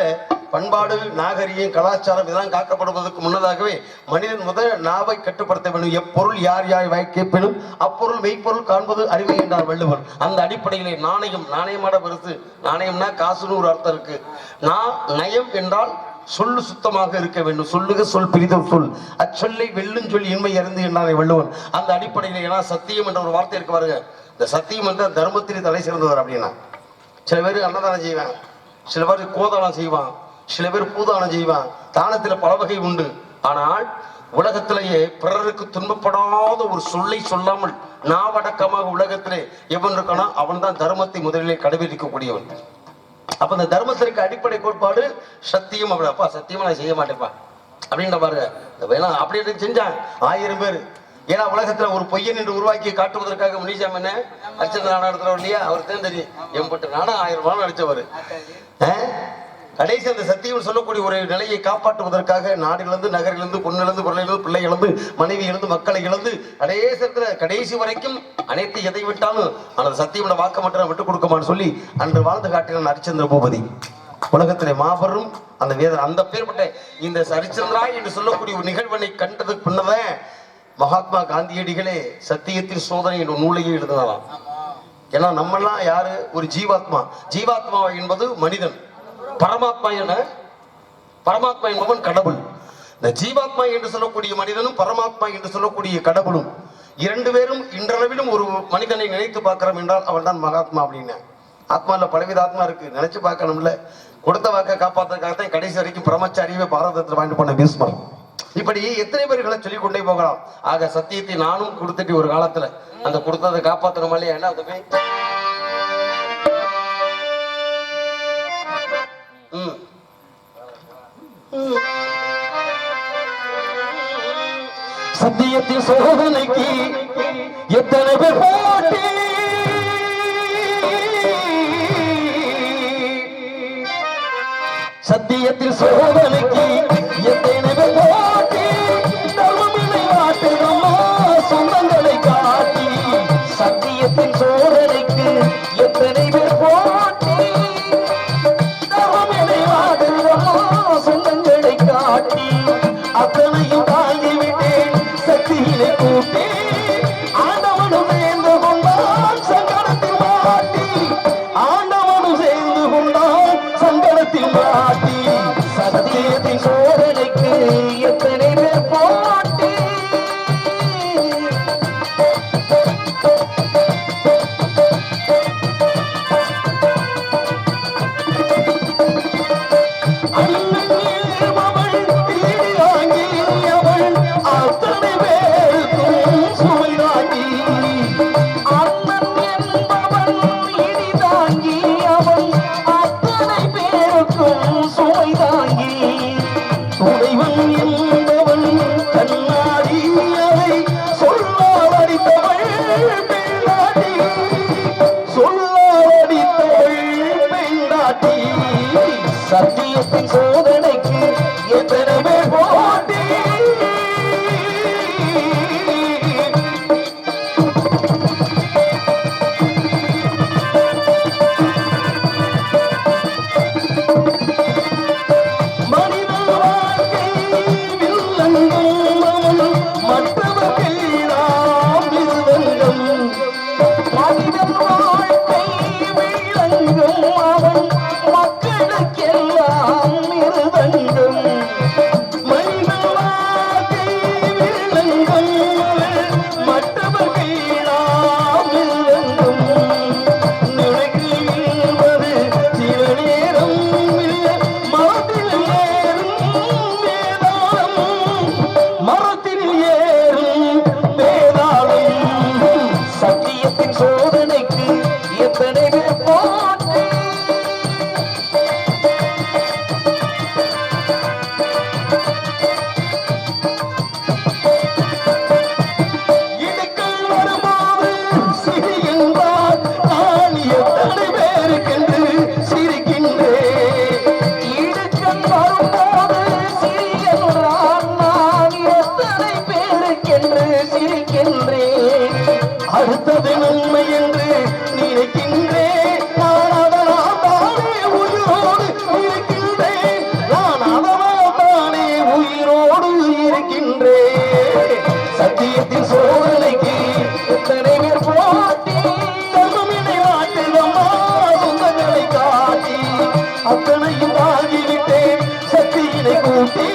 பண்பாடு நாகரிகம் கலாச்சாரம் இதெல்லாம் காக்கப்படுவதற்கு முன்னதாகவே மனிதன் முதல் நாவை கட்டுப்படுத்த வேண்டும். எப்பொருள் யார் யார் வாய் கேட்பினும் அப்பொருள் மெய்ப்பொருள் காண்பது அறிவை என்றார் வள்ளுவர். அந்த அடிப்படையிலே நாணயம், நாணயமான பெருசு. நாணயம்னா காசுன்னு ஒரு அர்த்தம் இருக்கு. நயம் என்றால் சொல்லு சுத்தமாக இருக்க வேண்டும். சொல்லுக சொல் பிரிதல் சொல் அச்சொல்லை வெல்லும் சொல்லி இன்மை அறிந்து என்றானே வள்ளுவன். அந்த அடிப்படையில் ஏன்னா சத்தியம் என்ற ஒரு வார்த்தை இருக்கு பாருங்க. இந்த சத்தியம் என்ற தர்மத்திலே தலை சிறந்தவர். அப்படின்னா சில பேர் அன்னதானம் செய்வான், சில பேர் கோதானம் செய்வான், சில பேர் பூதானம் செய்வான். தானத்துல பல வகை உண்டு. ஆனால் உலகத்திலேயே பிறருக்கு துன்பப்படாத ஒரு சொல்லை சொல்லாமல் நாவடக்கமாக உலகத்திலே எவன் இருக்கானோ அவன் தான் தர்மத்தை முதலிலே கடைபிடிக்கக்கூடியவன். அப்ப இந்த தர்மத்திற்கு அடிப்படை கோட்பாடு சத்தியம். அப்படி அப்பா சத்தியமா நான் செய்ய மாட்டேப்பா அப்படின்ற பாருங்க. அப்படி செஞ்சான் 1000 பேர். ஏன்னா உலகத்துல ஒரு பொய்யன் என்று உருவாக்கி காட்டுவதற்காக முனிசாமி என்ன அர்ச்சந்திர நடத்துறவர் இல்லையா? அவர் தான் தெரியும். எம்பட்டு நானும் 1000 ரூபாய் அடிச்சவர். கடைசி அந்த சத்தியம் சொல்லக்கூடிய ஒரு நிலையை காப்பாற்றுவதற்காக நாடிலிருந்து நகரிலிருந்து பொண்ணிலிருந்து பொருளிலிருந்து பிள்ளை இழந்து மனைவி இழந்து மக்களை இழந்து கடைசி வரைக்கும் அனைத்து எதை விட்டாலும் அந்த சத்தியோட வாக்க மட்டும் விட்டுக் கொடுக்கமான்னு சொல்லி அன்று வாழ்ந்து காட்டினான் ஹரிச்சந்திர பூபதி. உலகத்திலே மாபெரும் அந்த வேத அந்த பேர்பட்ட இந்த ஹரிச்சந்திரா என்று சொல்லக்கூடிய ஒரு நிகழ்வினை கண்டதுக்கு பின்னதான் மகாத்மா காந்தியடிகளே சத்தியத்தில் சோதனை என்ற நூலையே எழுதினாராம். ஏன்னா நம்மெல்லாம் யாரு? ஒரு ஜீவாத்மா என்பது மனிதன், பரமாத்மா என்பவன் கடவுள். இந்த ஜீவாத்மா என்று சொல்லக்கூடிய மனிதனும் பரமாத்மா என்று சொல்லக்கூடிய கடவுளும் 2 பேரும் இன்றளவிலும் ஒரு மனிதனை நினைத்து பார்க்கிறோம் என்றால் அவன் தான் மகாத்மா அப்படின்னு. ஆத்மால பலவித ஆத்மா இருக்கு, நினைச்சு பார்க்கணும்ல. கொடுத்த வாக்க காப்பாற்றுறதுக்காகத்தான் கடைசி வரைக்கும் பிரம்மச்சாரியே பாரதத்தில் வாங்கிட்டு போன பீஸ்மர். இப்படி எத்தனை பேர்களை சொல்லிக் கொண்டே போகலாம். ஆக சத்தியத்தை நானும் கொடுத்துட்டு ஒரு காலத்துல அந்த கொடுத்ததை காப்பாற்றணுமா இல்லையா? என்ன அதுவே சத்தியத்தின் சோதனைக்கு எத்தனை பேர் போட்டி, சத்தியத்தில் சோதனைக்கு எத்தனை பேர் போட்டி, தர்மமில்லை வாட்டுதம்மா சொந்தங்களை காட்டி. சத்தியத்தின் சோதனைக்கு எத்தனை பேர் போட்டி, தர்மமில்லை வாட்டுதம்மா சொந்தங்களை காட்டி. அத்தனையும் தாங்கிவிட்டேன் சக்தியிலே கூட்டி, ஆண்டவனும் சேர்ந்து கொண்டான் சங்கடத்தில் மாட்டி, ஆண்டவனும் சேர்ந்து கொண்டான் சங்கடத்தில் மாட்டி. சத்தியத்தின் சோதனைக்கு எத்தனை பேர் போட்டி, அத்தனை பேருக்கும் சுமை தாங்கி, அண்ணன் என்பவன் இடி தாங்கி அவன் அத்தனை பேருக்கும் சுமை தாங்கி. துணைவன் என்பவன் கண்ணாடி அதை சொல்லால் அடித்தவள் பெண்ணாட்டி, சொல்லால் அடித்தவள் பெண்ணாட்டி. சத்தியத்தின் சோதனைக்கு எத்தனை பேர் போட்டி, அடுத்தது உண்மை என்று நினைக்கின்றேன். நான் அதனால் தானே உயிரோடு இருக்கின்றேன், நான் அதனால் தானே உயிரோடு இருக்கின்றேன். சத்தியத்தின் சோதனைக்கு எத்தனை பேர் போட்டி, தர்மமில்லை வாட்டுதம்மா சொந்தங்களை காட்டி. அத்தனையும் தாங்கிவிட்டேன் சக்தியினை கூட்டி,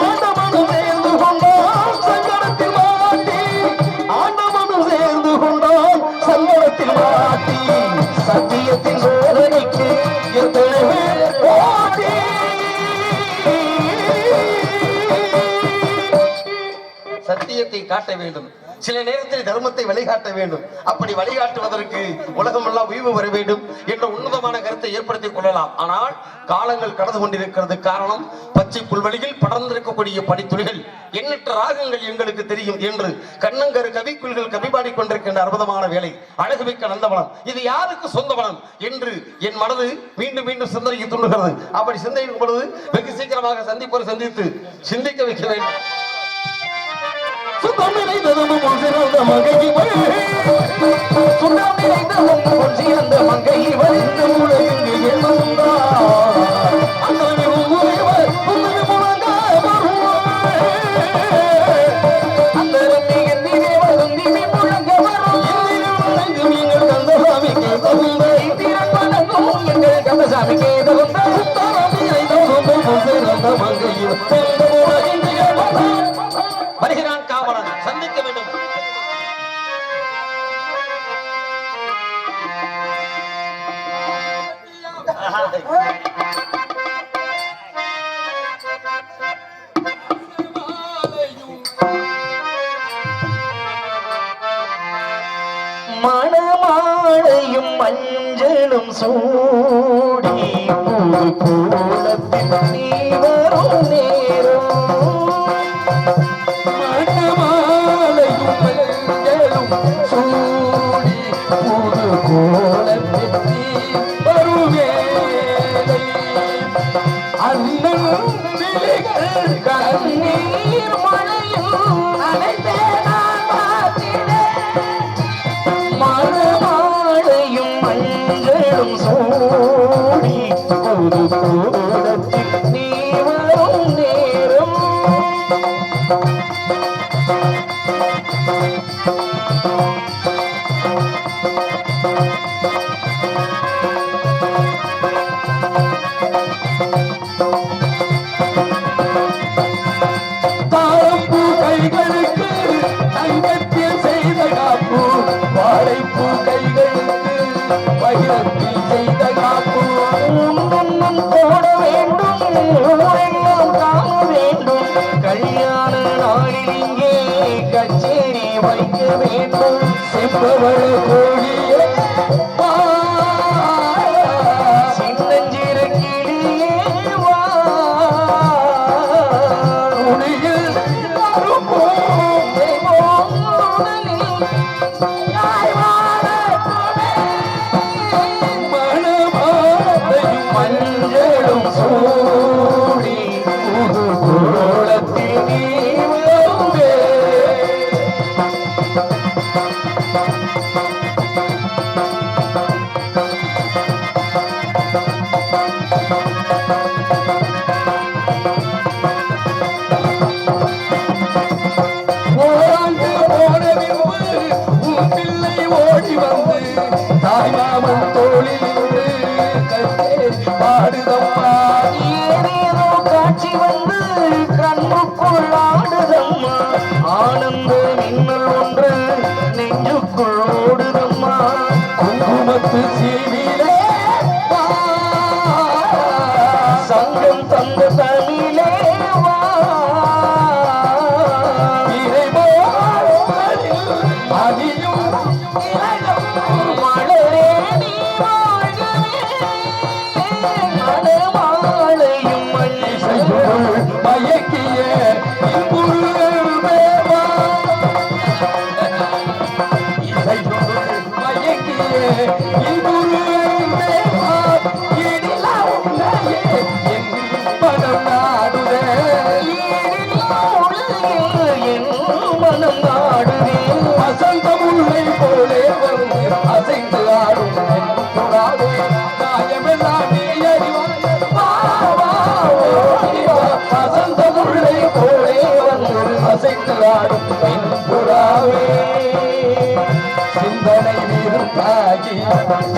ஆண்டவனும் சேர்ந்து கொண்டான் சங்கடத்தில் மாட்டி, ஆண்டவனும் சேர்ந்து கொண்டான் சங்கடத்தில் மாட்டி. சத்தியத்தின் சோதனைக்கு எத்தனை பேர் போட்டி, சத்தியத்தை காட்ட வேண்டும், சில நேரத்தில் தர்மத்தை வழிகாட்ட வேண்டும். அப்படி வழிகாட்டுவதற்கு உலகம் எல்லாம் உய்வு வர வேண்டும் என்ற உன்னதமான கருத்தை ஏற்படுத்திக் கொள்ளலாம். ஆனால் காலங்கள் கடந்து கொண்டிருக்கிறது. காரணம், பச்சை புல்வெளியில் படர்ந்திருக்கக்கூடிய பனித்துளிகள், எண்ணற்ற ராகங்கள் எங்களுக்கு தெரியும் என்று கண்ணங்கரு கவிக்குள்கள் கவி பாடிக்கொண்டிருக்கின்ற அற்புதமான வேலை, அழகுமிக்க நந்தவனம், இது யாருக்கு சொந்த வனம் என்று என் மனது மீண்டும் மீண்டும் சிந்தனைக்கு தூண்டுகிறது. அப்படி சிந்தனைக்கும் பொழுது வெகு சீக்கிரமாக சந்தித்து சிந்திக்க வைக்க வேண்டும். சுத்தம் நிறைந்ததும் சிறந்த மங்கை இவள், சுண்ணம் நிறைந்ததும் சிறந்த மங்கை இவள், இந்த உலகிங்கு எழுந்தார் அந்த இவர் புன்னகை முழங்க வருவாள், அந்த ரம்மியின் தேவரும் திவி முழங்க வரும், நீங்கள் கந்தசாமிக்கு தகுந்த திறன் வணங்கும் எங்கள் கந்தசாமிக்கு தகுந்த சுத்தம் நிறைந்ததும் சிறந்த மங்கை இவள், இந்த உலகிங்கு எழுந்தார். வருகிறான் காவலன், சந்திக்க வேண்டும். மணமாலையும் மஞ்சளும் சூடி கோலத்தில் நீ வரும் நேரம், மணமாலையும் மஞ்சளும் சூடி புது கோலத்தில் நீ வரும் வேளை, அண்ணன் விழிகள் கண்ணீர் மழையில் அனைத்தே நான் பார்த்திடேன், மணமாலையும் மஞ்சளும் சூடி புது கோலத்தில் நீ வரும் நேரம், தாழம்பூ கைகளுக்கு தங்கத்தில் செய்த காப்பு, வாழைப்பூ கைகளுக்கு வைரத்தில் செய்த காப்பு, உன்னும் போட வேண்டும் உலகெல்லாம் காண வேண்டும், கல்யாண நாளில் இங்கே கச்சேரி வைக்க வேண்டும், செம்பவள கோழியே வா, சின்னஞ்சிறு கிளியே வா, உலகில் அரும்பும் தெய்வம் உடலில் யாய் வாழட்டுமே, மணமாலையும் மஞ்சளும் சூடி புது கோலத்தில் நீ வருவே. ஓராண்டு போன பின்பு உன் பிள்ளை ஓடி வந்து தாய் மாமன் தோளில் நின்று கச்சேரி பாடுதம்மா, ஏதேதோ காட்சி வந்து கண்ணுக்குள் ஆடுதம்மா, ஆனந்த மின்னல் ஒன்று நெஞ்சுக்குள் ஓடுதம்மா, குங்குமத்து சீவிலே வா, சங்கம் தந்த தமிழே வா, அதியும் மலரே நீ வாழ்கவே, மணமாலையும் மஞ்சளும் மயக்கிய இன்புருள் வேவா, இசையுள் மயக்கிய இன்புருள் வேவா, இடிலா உன்னையே என் மனம் நாடுதே, இடிலா உலகில் என் மனம் நாடுதே, வசந்த முல்லை போலே வந்து அசைந்து ஆடும் கூடாதே, நாயமெல்லாம் நீ அறிவாய் வா, வா, ஓடி வா, வசந்த முல்லை போலே வந்து அசைந்து ஆடும் புறாவே, சிந்தனை விருந்தாகி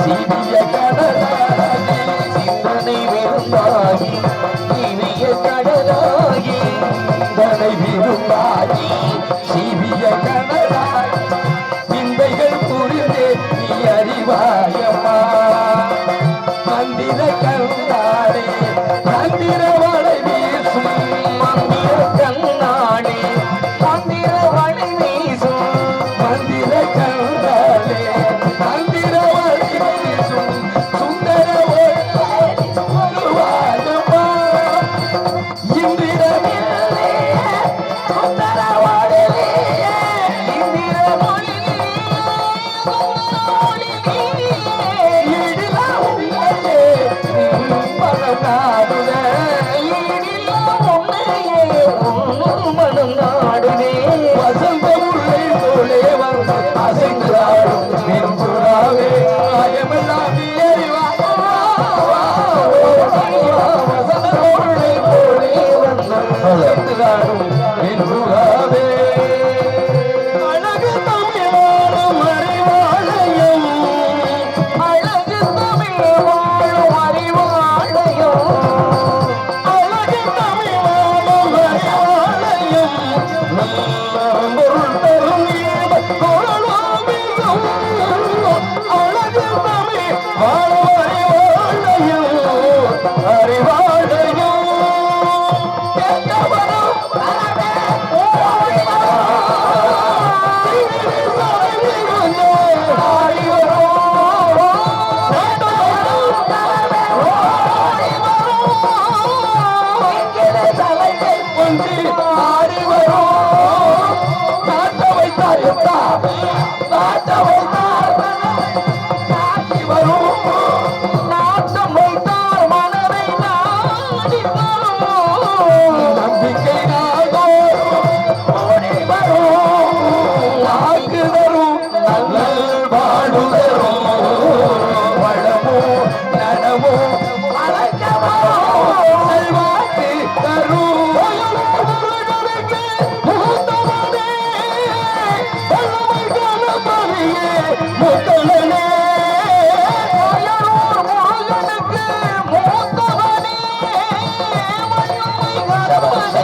சீவிய கடலாகி, சிந்தனை விருந்தாகி சீவிய கடலாகி, சிந்தனை விருந்தாகி சீவிய கடலாகி, விந்தைகள் புரிந்தே நீ அறிவாயம்மா, மந்திர கண்ணாடே மந்திர வளை வீசும், மந்திர கண்ணாடே மந்திர வளை வீசும், மந்திர கண்ணாடே மந்திர வளை வீசும், சுந்தர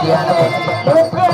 சரியான மூக்கு